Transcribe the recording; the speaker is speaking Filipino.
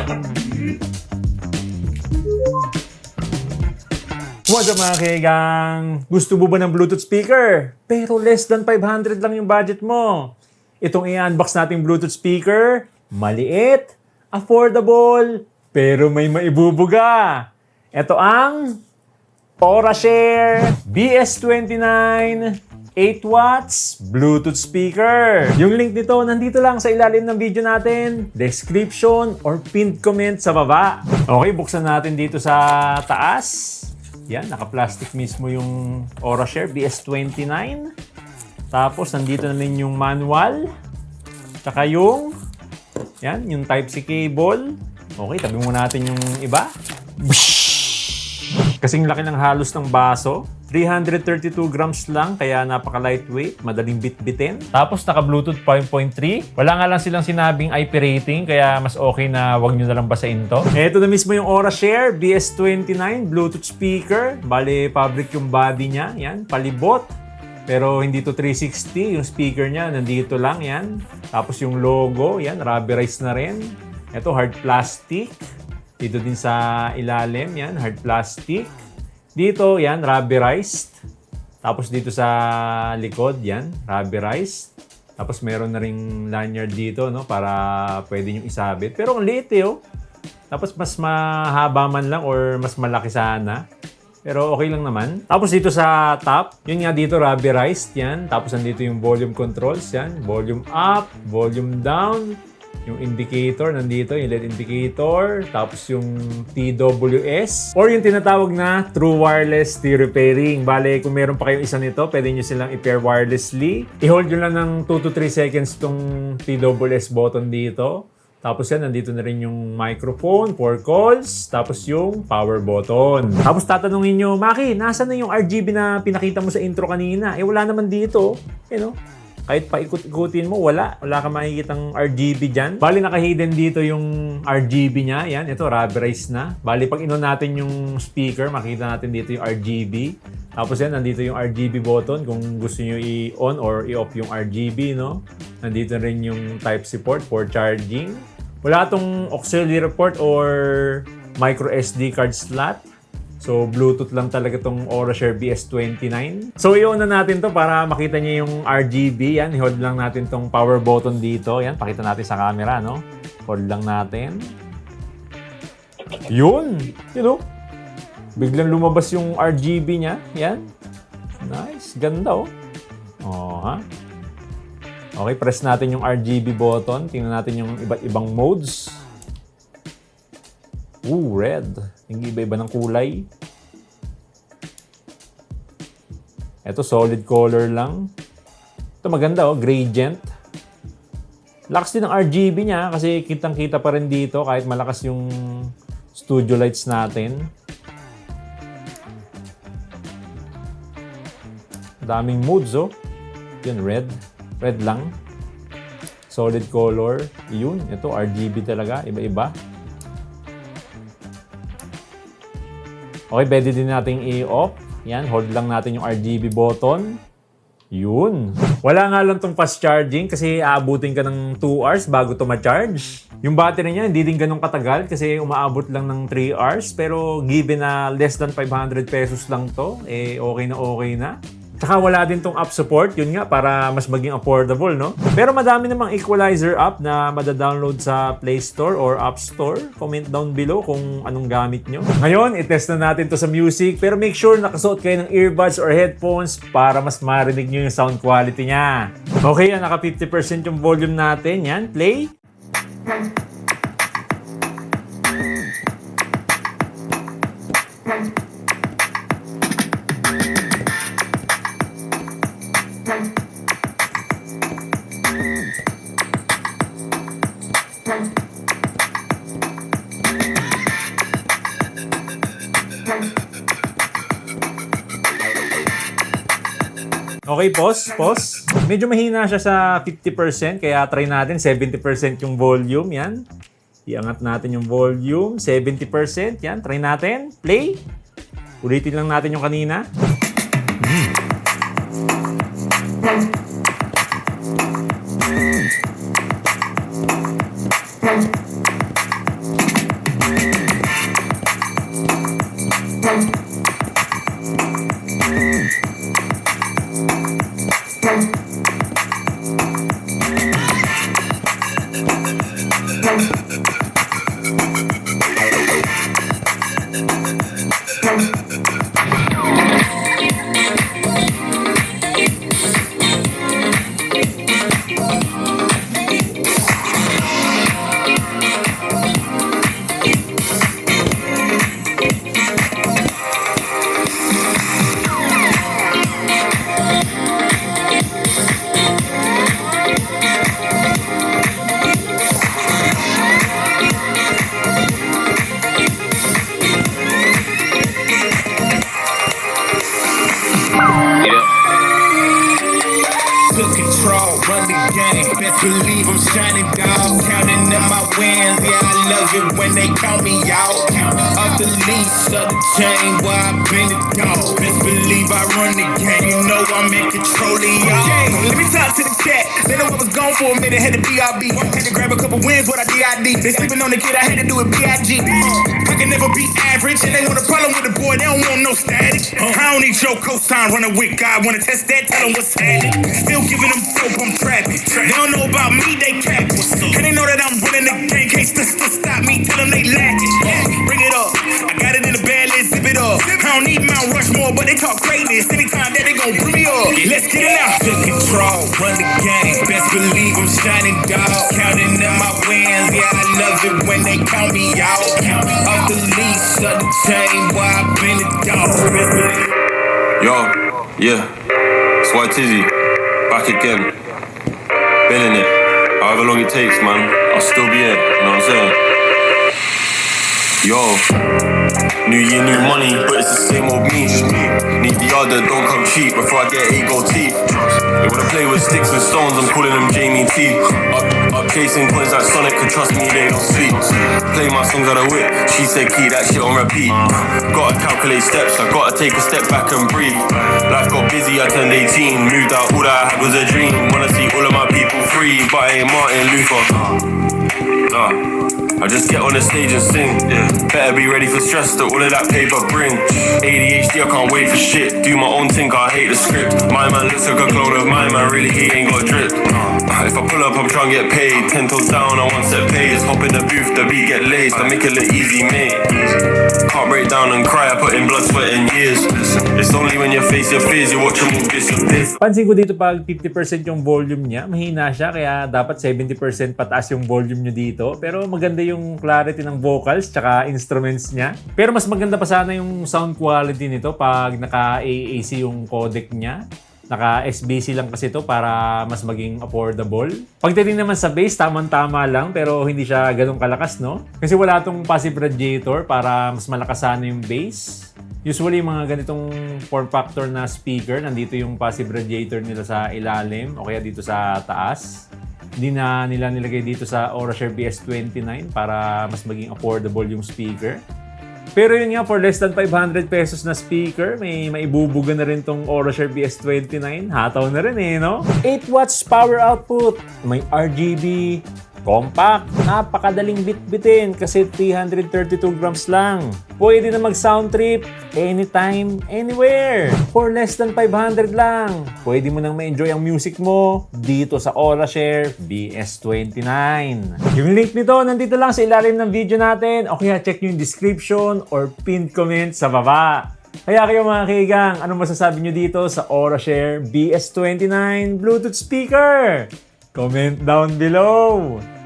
What's up mga kaigang? Gusto mo ba ng Bluetooth speaker? Pero less than 500 lang yung budget mo. Itong i-unbox nating Bluetooth speaker, maliit, affordable, pero may maibubuga. Ito ang Aurashare BS29 8 watts Bluetooth speaker. Yung link nito nandito lang sa ilalim ng video natin, description or pinned comment sa baba. Okay, buksan natin dito sa taas. Yan, naka-plastic mismo yung Aurashare BS29. Tapos, nandito na rin yung manual. Tsaka yung Type-C cable. Okay, tabi muna natin yung iba. Kasing laki ng halos ng baso. 332 grams lang, kaya napaka-lightweight, madaling bitbitin. Tapos naka-Bluetooth 5.3. Wala nga lang silang sinabing IP rating, kaya mas okay na wag nyo na lang basahin to. Ito na mismo yung Aurashare BS29 Bluetooth speaker. Bale, fabric yung body niya. Yan, palibot. Pero hindi to 360. Yung speaker niya, nandito lang. Yan. Tapos yung logo, yan, rubberized na rin. Ito, hard plastic. Dito din sa ilalim, yan, hard plastic. Dito, yan, rubberized. Tapos dito sa likod, yan, rubberized. Tapos meron na ring lanyard dito, no, para pwede nyo isabit. Pero ang liit, oh. Tapos mas mahaba man lang or mas malaki sana. Pero okay lang naman. Tapos dito sa top, yun nga dito, rubberized, yan. Tapos nandito yung volume controls, yan. Volume up, volume down. Yung indicator, nandito, yung LED indicator. Tapos yung TWS. Or yung tinatawag na True Wireless Stereo Pairing. Bale, kung meron pa kayong isa nito, pwede nyo silang i-pair wirelessly. I-hold nyo lang ng 2 to 3 seconds tong TWS button dito. Tapos yan, nandito na rin yung microphone for calls. Tapos yung power button. Tapos tatanungin nyo, Maki, nasa na yung RGB na pinakita mo sa intro kanina? Eh, wala naman dito. You know? Kahit paikot-ikutin mo, wala ka makikitang RGB dyan. Bali, naka-hidden dito yung RGB niya. Yan, ito, rubberized na. Bali, pag inon natin yung speaker, makita natin dito yung RGB. Tapos yan, nandito yung RGB button kung gusto nyo i-on or i-off yung RGB, no? Nandito rin yung Type-C port for charging. Wala tong auxiliary port or micro SD card slot. So, Bluetooth lang talaga itong Aurashare BS29. So, i-on na natin to para makita niyo yung RGB. Yan, i-hold lang natin tong power button dito. Yan, pakita natin sa camera, no? Hold lang natin. Yun! You know? Biglang lumabas yung RGB niya. Yan. Nice. Ganda, oh. Oh, ha? Okay, press natin yung RGB button. Tingnan natin yung iba't ibang modes. Ooh, red. Yung iba-iba ng kulay. Ito, solid color lang. Ito, maganda, oh. Gradient. Lakas din ng RGB niya kasi kitang-kita pa rin dito kahit malakas yung studio lights natin. Daming modes, oh. Yan, red. Red lang. Solid color. Yun. Ito, RGB talaga. Iba-iba. Okay, pwede din nating i-off. Yan, hold lang natin yung RGB button. Yun. Wala nga lang tong fast charging kasi aabutin ka ng 2 hours bago to ma-charge. Yung battery niya, hindi din ganun katagal kasi umaabot lang ng 3 hours. Pero given na less than 500 pesos lang to, eh okay na okay na. Tsaka wala din tong app support, yun nga, para mas maging affordable, no? Pero madami namang equalizer app na madadownload sa Play Store or App Store. Comment down below kung anong gamit nyo. Ngayon, itest na natin to sa music, pero make sure nakasuot kayo ng earbuds or headphones para mas marinig nyo yung sound quality niya. Okay, naka 50% yung volume natin. Yan, play. Okay, pause. Medyo mahina siya sa 50%, kaya try natin 70% yung volume, yan. Iangat natin yung volume, 70%, yan. Try natin, play. Ulitin lang natin yung kanina. Run the game, best believe I'm shining, dog. Counting up my wins, yeah, I love it when they count me out. Off the leash of the chain, where I've been a dog. Best believe I run the game, you know I'm in control of y'all. Okay, let me talk to the chat. They know I was gone for a minute, had to BRB. Had to grab a couple wins, what I DID. They sleeping on the kid, I had to do it BIG. I can never be average, and they want a problem with the boy, they don't want no static. I don't need your cosign, running with God, wanna test that, tell them what's happening. Still giving them dope, I'm trapping. They don't know about me, they capping. And they know that I'm running the game, can't stop me, tell them they lacking. Bring it up, I got it in the bag, let's zip it up. I don't need Mount Rushmore, but they talk greatness. Anytime that they gon' bring me up, let's get it out. Took control, run the game, best believe I'm shining, dog. Counting up my wins, yeah, I love it when they count me out. Off the leash of the chain, where I've been a dog. Yo, yeah, it's White Tizzy, back again. Been in it, however long it takes, man, I'll still be here, you know what I'm saying? Yo, new year, new money, but it's the same old me. Need the other, don't come cheap before I get 8 gold teeth. They wanna play with sticks and stones, I'm calling them Jamie T. Up chasing coins like Sonic, and trust me, they don't sleep. Play my songs out of whip, she said keep that shit on repeat. Gotta calculate steps, I gotta take a step back and breathe. Life got busy, I turned 18, moved out, all that I had was a dream. Wanna see all of my people free, but I ain't Martin Luther. I just get on the stage and sing, yeah. Better be ready for stress that all of that paper bring. ADHD, I can't wait for shit. Do my own thing, I hate the script. My man looks like a clone of my man, really he ain't got drip. If I pull up, I'm trying to get paid. 10 toes down, I want set pays. Hop in the booth, the beat get laced. I make it look easy, mate. Can't break down and cry, I put in blood, sweat and years. It's only when you face your fears, you watch them all disappear. Pansin ko dito pag 50% yung volume niya, mahina siya kaya dapat 70% pataas yung volume niyo dito. Pero maganda yung clarity ng vocals tsaka instruments niya. Pero mas maganda pa sana yung sound quality nito pag naka-AAC yung codec niya. Naka-SBC lang kasi ito para mas maging affordable. Pagdating naman sa bass, tamang-tama lang pero hindi siya ganun kalakas, no? Kasi wala tong passive radiator para mas malakas sana yung bass. Usually, mga ganitong form factor na speaker, nandito yung passive radiator nila sa ilalim o kaya dito sa taas. Hindi na nila nilagay dito sa Aurashare BS29 para mas maging affordable yung speaker. Pero yun nga, for less than 500 pesos na speaker, may maibubuga na rin tong Aurashare BS29. Hataw na rin eh, no? 8 watts power output, may RGB, compact, napakadaling bitbitin kasi 332 grams lang. Pwede na mag-sound trip anytime, anywhere. For less than 500 lang. Pwede mo nang ma-enjoy ang music mo dito sa Aurashare BS29. Yung link nito nandito lang sa ilalim ng video natin o kaya check yung description or pinned comment sa baba. Kaya kayo mga kaigang, ano masasabi nyo dito sa Aurashare BS29 Bluetooth speaker? Comment down below.